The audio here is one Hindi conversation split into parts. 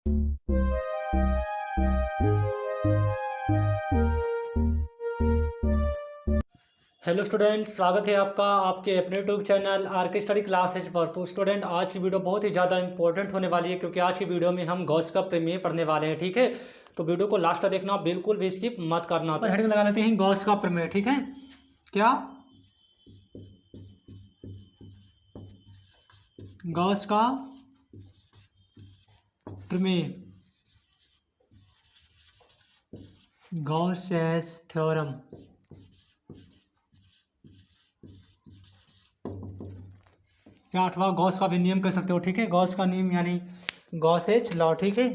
हेलो स्टूडेंट, स्वागत है आपका आपके अपने यूट्यूब चैनल आर के स्टडी क्लासेज पर। तो स्टूडेंट, आज की वीडियो बहुत ही ज़्यादा इंपॉर्टेंट होने वाली है, क्योंकि आज की वीडियो में हम गॉस का प्रमेय पढ़ने वाले हैं। ठीक है, तो वीडियो को लास्ट तक देखना, बिल्कुल भी स्किप मत करना। तो हेडिंग लगा लेते हैं गॉस का प्रमेय। ठीक है, क्या गॉस का प्रमेय, गॉसेस थ्योरम। या अथवा गॉस का भी नियम कह सकते हो। ठीक है, गॉस का नियम यानी गॉसेज लॉ। ठीक है,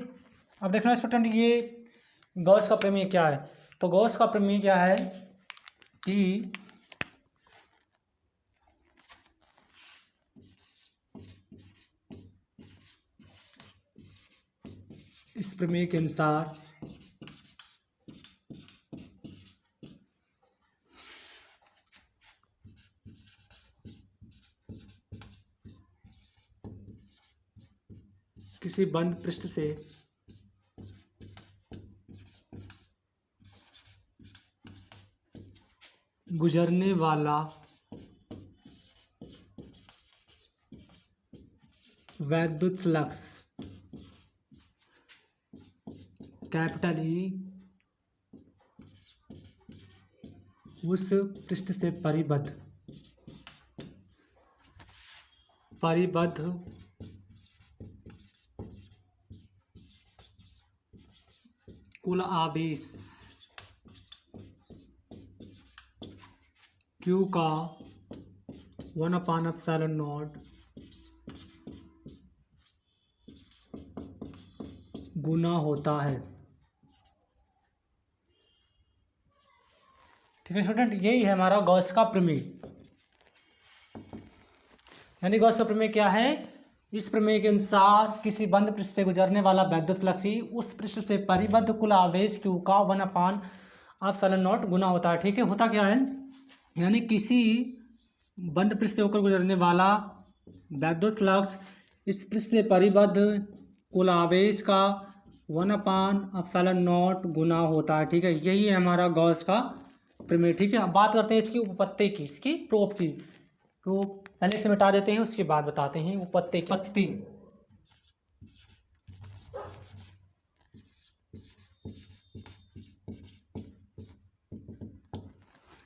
अब देखना स्टूडेंट, ये गॉस का प्रमेय क्या है। तो गॉस का प्रमेय क्या है कि इस प्रमेय के अनुसार किसी बंद पृष्ठ से गुजरने वाला वैद्युत फ्लक्स कैपिटल ई उस पृष्ठ से परिबद्ध कुल आवेश Q का 1/ε0 गुना होता है। ठीक है स्टूडेंट, यही है हमारा गॉस का प्रमेय। यानी गॉस का प्रमेय क्या है, इस प्रमेय के अनुसार किसी बंद पृष्ठ से गुजरने वाला वैद्युत फ्लक्स ही उस पृष्ठ से परिबद्ध कुल आवेश Q का 1/ε0 गुना होता है। ठीक है, होता क्या है, यानी किसी बंद पृष्ठ से होकर गुजरने वाला वैद्युत फ्लक्स इस पृष्ठ से परिबद्ध कुल आवेश का 1/ε0 गुना होता है। ठीक है, यही है हमारा गॉस का प्रमेय। ठीक है, अब बात करते हैं इसकी उपपत्ति की, इसकी प्रूफ की। तो पहले से मिटा देते हैं, उसके बाद बताते हैं उपपत्ति।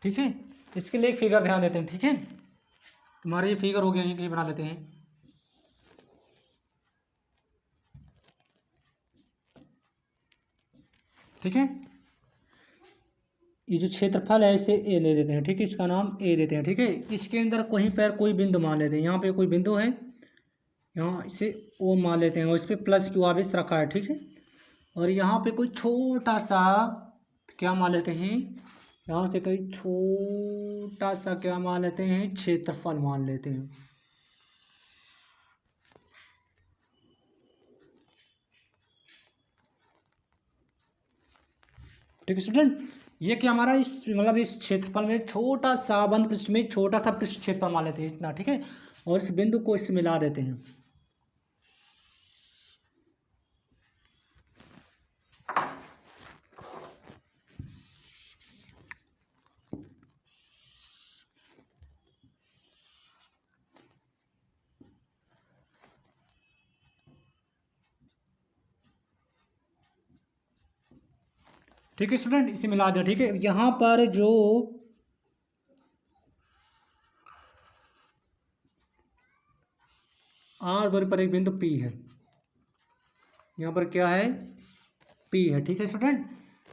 ठीक है, इसके लिए एक फिगर ध्यान देते हैं। ठीक है, तुम्हारा ये फिगर हो गया, ये बना लेते हैं। ठीक है, ये जो क्षेत्रफल है इसे ए दे देते हैं। ठीक है, इसका नाम ए देते हैं। ठीक है, इसके अंदर कहीं पर कोई बिंदु मान लेते हैं। यहाँ पे कोई बिंदु है, यहाँ इसे ओ मान लेते हैं, और इस पर प्लस क्यू आवेश रखा है। ठीक है, और यहाँ पे कोई छोटा सा क्या मान लेते हैं, यहाँ से कोई छोटा सा क्या मान लेते हैं, क्षेत्रफल मान लेते हैं। ठीक है स्टूडेंट, ये क्या हमारा इस मतलब इस क्षेत्रफल में छोटा सा बंद पृष्ठ में छोटा सा पृष्ठ क्षेत्रफल मान लेते हैं इतना। ठीक है, और इस बिंदु को इससे मिला देते हैं। ठीक है स्टूडेंट, इसे मिला दिया। ठीक है, यहाँ पर जो आर दूरी पर एक बिंदु पी है, यहाँ पर क्या है, पी है। ठीक है स्टूडेंट,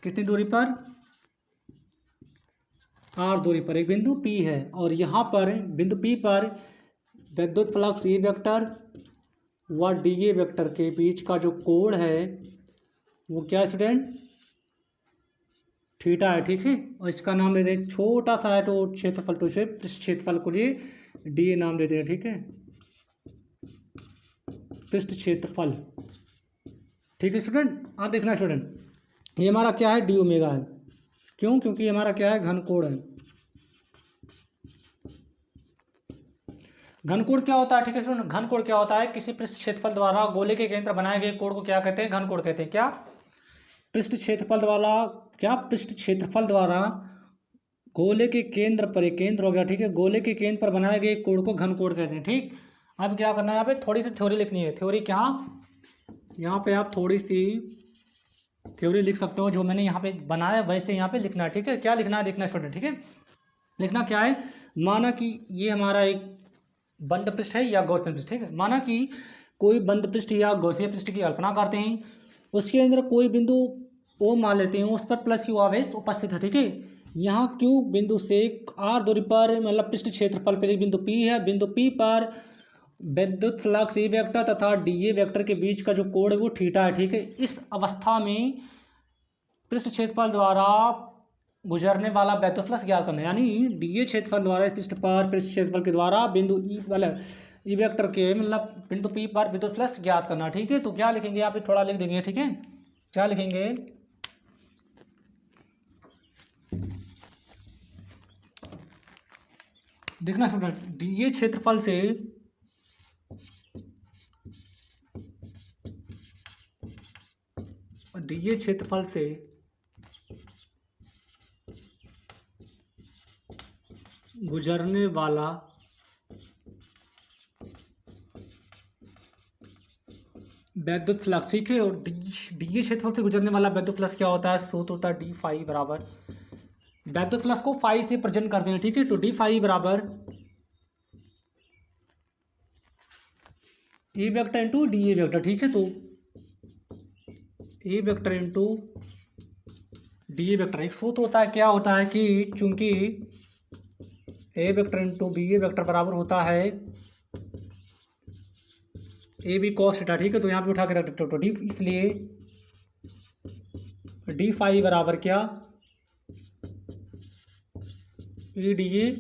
कितनी दूरी पर, आर दूरी पर एक बिंदु पी है, और यहाँ पर बिंदु पी पर विद्युत फ्लक्स ए वेक्टर व डी ए वेक्टर के बीच का जो कोण है वो क्या है स्टूडेंट, थीटा है। ठीक है, और इसका नाम देते हैं, छोटा सा है तो क्षेत्रफल, तो इसे पृष्ठ क्षेत्रफल को लिए डी ए नाम देते हैं। ठीक है, पृष्ठ क्षेत्रफल। ठीक है स्टूडेंट, आप देखना स्टूडेंट, ये हमारा क्या है, डी ओमेगा है। क्यों, क्योंकि हमारा क्या है, घन कोण है। घनकोण क्या होता है, ठीक है सुन, घनकोण क्या होता है, किसी पृष्ठ क्षेत्रफल द्वारा गोले के केंद्र बनाए गए कोण को क्या कहते हैं, घनकोण कहते हैं। क्या, पृष्ठ क्षेत्रफल द्वारा, क्या पृष्ठ क्षेत्रफल द्वारा गोले के केंद्र पर, एक केंद्र हो गया, ठीक है, गोले के केंद्र पर बनाए गए कोण को घनकोण कहते हैं। ठीक, अब क्या करना है, यहाँ पे थोड़ी सी थ्योरी लिखनी है। थ्योरी क्या, यहाँ पे आप थोड़ी सी थ्योरी लिख सकते हो, जो मैंने यहाँ पे बनाया वैसे यहाँ पे लिखना है। ठीक है, क्या लिखना है, देखना स्टूडेंट। ठीक है, लिखना क्या है, माना कि ये हमारा एक बंद पृष्ठ है या गौसीय पृष्ठ। ठीक है, माना कि कोई बंद पृष्ठ या गौसीय पृष्ठ की कल्पना करते हैं, उसके अंदर कोई बिंदु ओ मान लेते हैं, उस पर प्लस यू आवेश उपस्थित है। ठीक है, यहाँ क्यू बिंदु से आर दूरी पर, मतलब पृष्ठ क्षेत्रफल पर एक बिंदु पी है, बिंदु पी पर विद्युत फ्लक्स ई वेक्टर तथा डी ए वेक्टर के बीच का जो कोण है वो थीटा है। ठीक है, इस अवस्था में पृष्ठ क्षेत्रफल द्वारा गुजरने वाला विद्युत फ्लक्स ज्ञात करना है, यानी डी ए क्षेत्रफल द्वारा पृष्ठ पर पृष्ठ क्षेत्रफल के द्वारा बिंदु ई वाले ई वेक्टर के, मतलब बिंदु पी पर विद्युत फ्लक्स ज्ञात करना। ठीक है, तो क्या लिखेंगे, यहाँ पे थोड़ा लिख देंगे। ठीक है, क्या लिखेंगे, देखना स्टूडेंट, डी ए क्षेत्रफल से डी ए क्षेत्रफल से गुजरने वाला वैद्युत फ्लक्स। ठीक है, और डी क्षेत्रफल से गुजरने वाला वैद्युत फ्लक्स क्या होता है, सूत्र होता है डी फाई बराबर, वैद्युत फ्लक्स को फाई से प्रेजेंट करते हैं। ठीक है, तो डी फाई बराबर A vector into d A vector. ठीक है, तो A vector into d A vector, एक सूत्र होता है, क्या होता है कि चूंकि A vector into B A vector बराबर होता है ए बी कॉस थीटा। ठीक है, तो यहाँ पे उठा के रख देते हो, तो डी, इसलिए डी फाई बराबर क्या, E D A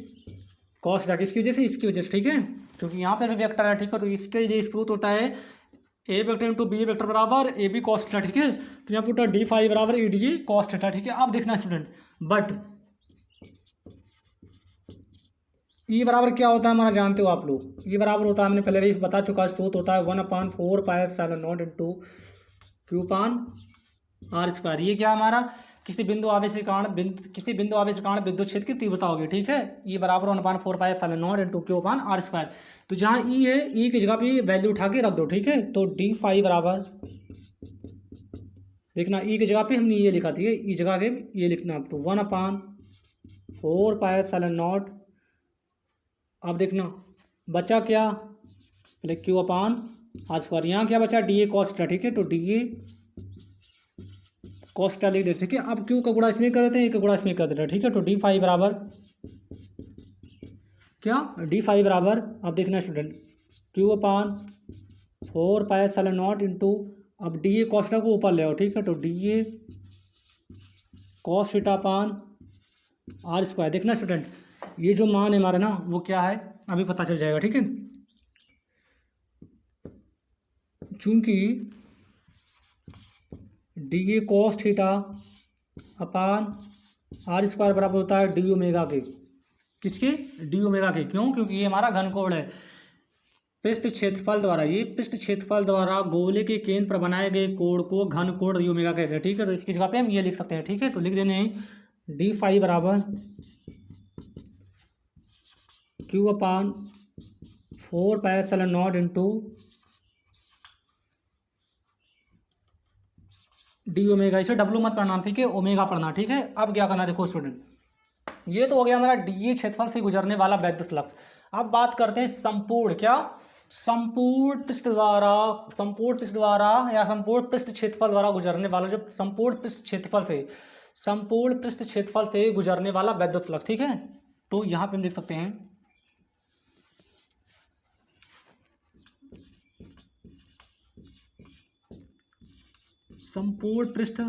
cos theta, किसकी वजह से, इसकी वजह से। ठीक है, क्योंकि यहाँ पे भी वेक्टर है। ठीक है, तो इसके लिए सूत्र होता है ए वेक्टर इंटू बी वेक्टर बराबर ए बी कॉस थीटा। ठीक है, तो यहाँ पे होता है डी फाई बराबर E D A cos theta. ठीक है, अब देखना स्टूडेंट, बट ई बराबर क्या होता है हमारा, जानते हो आप लोग, ई बराबर होता है, हमने पहले भी बता चुका है, सूत्र होता है 1/4 पाई इंटू क्यू पान आर स्क्वायर। ये क्या हमारा, किसी बिंदु आवेश के कारण किसी बिंदु आवेश के कारण विद्युत क्षेत्र की तीव्रता होगी। ठीक है, ये बराबर 1/4 पाई इंटू क्यू पान आर स्क्वायर। तो जहाँ ई है, ई की जगह पे वैल्यू उठा के रख दो। ठीक है, तो डी फाई बराबर, देखना ई की जगह पे हमने ये लिखा थी, ई जगह के ये लिखना आप, तो 1/4 पाई। अब देखना बचा क्या, पहले क्यू अपान आर स्क्वायर, यहाँ क्या बचा, डी ए कॉस्टा। ठीक है, तो डी ए कॉस्टा लिख देते। ठीक है, अब क्यू का गुणा इसमें कर देते हैं, एक का गुणा इसमें कर देते हैं। ठीक है, तो डी फाई बराबर क्या, डी फाई बराबर, अब देखना student, Q upon 4 pi into, अब डी ए कॉस्टा को ऊपर ले आओ। ठीक है, तो d A cos theta upon r square. देखना स्टूडेंट, ये जो मान है हमारा ना, वो क्या है अभी पता चल जाएगा। ठीक है, चूंकि d A cos theta upon r square बराबर होता है डी ओमेगा के, किसके, डी ओमेगा के। क्यों, क्योंकि ये हमारा घनकोण है, पृष्ठ क्षेत्रफल द्वारा, ये पृष्ठ क्षेत्रफल द्वारा गोले के केंद्र पर बनाए गए कोण को घनकोण डी ओमेगा कहते हैं। ठीक है, तो इसकी जगह पे हम ये लिख सकते हैं। ठीक है, तो लिख देने हैं डी फाई बराबर Q upon 4 pi into D omega, इसे डब्लू मत पढ़ना, ठीक है, ओमेगा पढ़ना। ठीक है, अब क्या करना, देखो स्टूडेंट, ये तो हो गया हमारा डी क्षेत्रफल से गुजरने वाला वैद्युत फ्लक्स। अब बात करते हैं संपूर्ण, क्या, संपूर्ण पृष्ठ द्वारा या संपूर्ण पृष्ठ क्षेत्रफल द्वारा गुजरने वाला, जो संपूर्ण पृष्ठ क्षेत्रफल से गुजरने वाला वैद्युत फ्लक्स। ठीक है, तो यहाँ पे हम लिख सकते हैं संपूर्ण पृष्ठ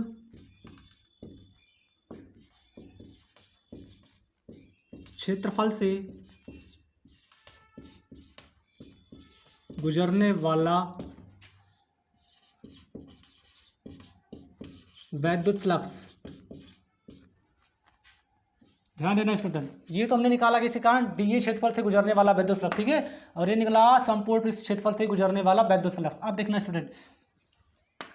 क्षेत्रफल से गुजरने वाला वैद्युत फ्लक्स, ध्यान देना स्टूडेंट, ये तो हमने निकाला किसी कारण डी क्षेत्रफल से गुजरने वाला वैद्युत फ्लक्स, ठीक है, और ये निकला संपूर्ण पृष्ठ क्षेत्रफल से गुजरने वाला वैद्युत फ्लक्स। अब देखना स्टूडेंट,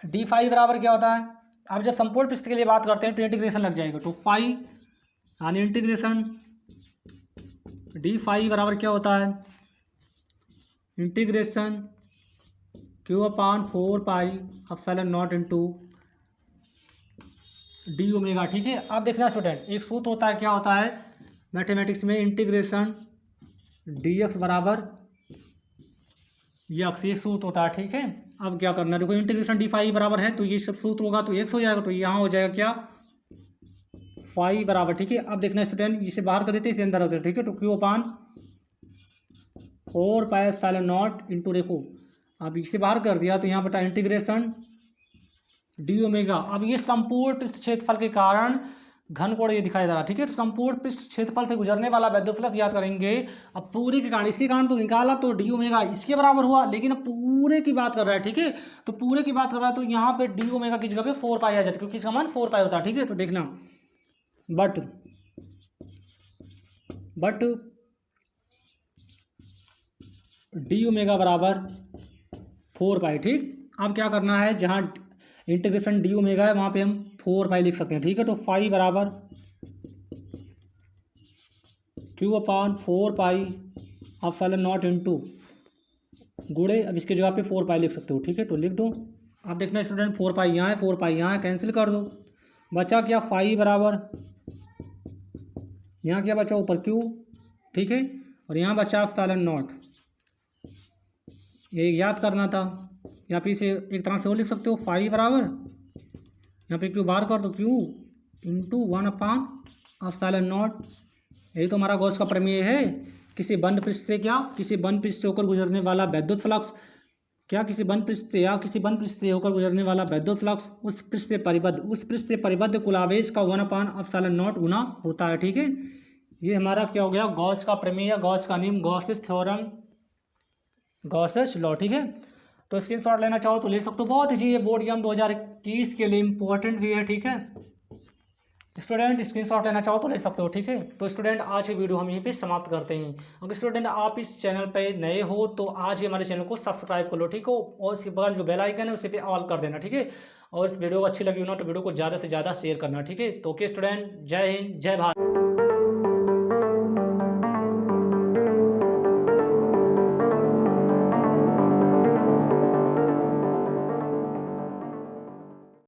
डी फाई बराबर क्या होता है, अब जब संपूर्ण पृष्ठ के लिए बात करते हैं तो इंटीग्रेशन लग जाएगा, तो फाई यानी इंटीग्रेशन डी फाई बराबर क्या होता है, integration Q upon 4 pi epsilon not into D omega, ठीक है। अब देखना स्टूडेंट, एक सूत्र होता है, क्या होता है मैथमेटिक्स में, इंटीग्रेशन डी एक्स बराबर यक्स, ये सूत्र होता है, ठीक है। अब क्या करना है, देखो इंटीग्रेशन डी फाई बराबर है तो ये सब सूत्र होगा तो एक्स हो जाएगा, तो यहाँ हो जाएगा क्या, फाई बराबर, ठीक है। अब देखना स्टूडेंट, इसे बाहर कर देते हैं, इसे अंदर रख देते, ठीक है, तो Q upon 4 pi epsilon not into, देखो अब इसे बाहर कर दिया तो यहाँ बता इंटीग्रेशन डी ओमेगा। अब ये संपूर्ण पृष्ठ क्षेत्रफल के कारण घन कोण ये दिखाई दे रहा है, ठीक है, तो संपूर्ण पृष्ठ क्षेत्रफल से गुजरने वाला वैद्युत फ्लक्स याद करेंगे। अब पूरे के कारण, इसके कारण तो निकाला तो डी ओमेगा इसके बराबर हुआ, लेकिन अब पूरे की बात कर रहा है, ठीक है, तो पूरे की बात कर रहा है तो यहाँ पे डी ओमेगा की जगह पे 4 पाई आ जाती है, क्योंकि इसका मान 4 पाई होता है, ठीक है। तो देखना बट डी ओमेगा बराबर 4 पाई, ठीक। अब क्या करना है, जहाँ इंटीग्रेशन डी ओमेगा है वहाँ पे हम 4 पाई लिख सकते हैं, ठीक है, तो फाई बराबर Q upon 4 pi epsilon not into गुणे, अब इसके जगह पे 4 पाई लिख सकते हो, ठीक है, तो लिख दो। अब देखना स्टूडेंट, 4 पाई यहाँ है, 4 पाई यहाँ है, कैंसिल कर दो, बचा क्या, फाई बराबर यहाँ क्या बचा ऊपर क्यू, ठीक है, और यहाँ बचा एप्सिलॉन नॉट, ये याद करना था। यहाँ पे इसे एक तरह से और लिख सकते हो, फाई बराबर यहाँ पे क्यू बाहर कर दो, Q into 1 upon epsilon not. यही तो हमारा गॉस का प्रमेय है, किसी बंद पृष्ठ से क्या, किसी बंद पृष्ठ से होकर गुजरने वाला वैद्युत फ्लक्स, क्या किसी बंद पृष्ठ से या किसी बंद पृष्ठ से होकर गुजरने वाला वैद्युत फ्लक्स उस पृष्ठ से परिबद्ध कुल आवेश का 1 अपान एप्सिलॉन नॉट गुना होता है, ठीक है। ये हमारा क्या हो गया, गॉस का प्रमेय, गॉस का नियम, गॉसेस थ्योरम, गॉसेस लॉ, ठीक है। तो स्क्रीनशॉट लेना चाहो तो ले सकते हो, बहुत ही ये बोर्ड एग्जाम 2021 के लिए इंपॉर्टेंट भी है, ठीक है स्टूडेंट, स्क्रीनशॉट लेना चाहो तो ले सकते हो, ठीक है। तो स्टूडेंट आज की वीडियो हम यहीं पे समाप्त करते हैं। अगर स्टूडेंट आप इस चैनल पे नए हो तो आज ही हमारे चैनल को सब्सक्राइब कर लो, ठीक हो, और इसके बगल जो बेल आइकन है उसे पे ऑल कर देना, ठीक है। और इस वीडियो को अच्छी लगी हो ना तो वीडियो को ज़्यादा से ज़्यादा शेयर करना, ठीक है। तो ओके स्टूडेंट, जय हिंद, जय भारत।